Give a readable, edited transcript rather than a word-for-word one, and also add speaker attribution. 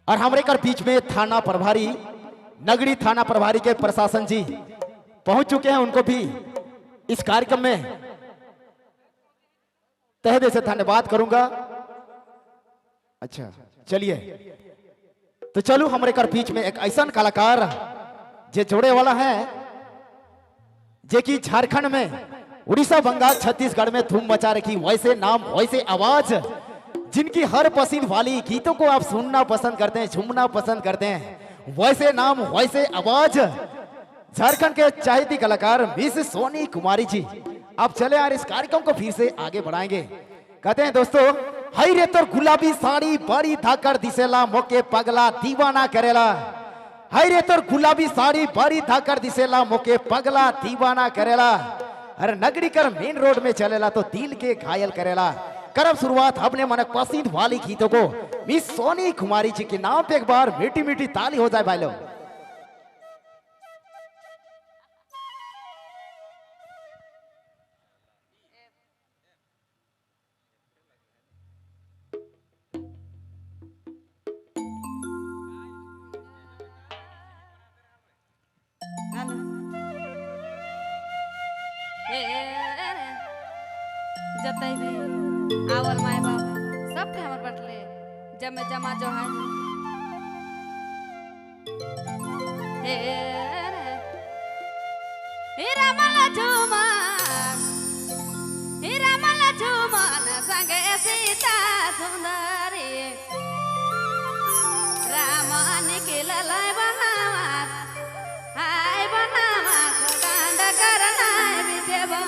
Speaker 1: और हमारे कर बीच में थाना प्रभारी, नगरी थाना प्रभारी के प्रशासन जी पहुंच चुके हैं। उनको भी इस कार्यक्रम में तहे दिल से धन्यवाद करूंगा। अच्छा चलिए, तो चलो हमारे कर बीच में एक ऐसा कलाकार जे जोड़े वाला है जे कि झारखंड में, उड़ीसा, बंगाल, छत्तीसगढ़ में धूम मचा रखी। वैसे नाम वैसे आवाज, जिनकी हर पसंद वाली गीतों को आप सुनना पसंद करते हैं, झूमना पसंद करते हैं। वैसे नाम वैसे आवाज, झारखंड के चाहती कलाकार मिस सोनी कुमारी जी। आप चले यार, इस कार्यक्रम को फिर से आगे बढ़ाएंगे। कहते हैं दोस्तों, हई रे तोर गुलाबी साड़ी बड़ी धाकर दिसेला, मोके पगला दीवाना करेला। हई रे तोर गुलाबी साड़ी बड़ी धाकर दिसेला, मोके पगला दीवाना करेला। अरे नगरी कर मेन रोड में चलेला तो दिल के घायल करेला। करब शुरुआत अपने मन पसंद वाली गीतों को मिस सोनी कुमारी जी के नाम पे एक बार मीठी मीठी ताली हो जाए भाई लोग।
Speaker 2: जतई भी आवल माए बाप सब के हमर बटले जब में जमा जो है हीरा मला झूमा न संगे सीता सुंदरी राम निकललाय बनावा हाय बनावा डांड करना बिछे बा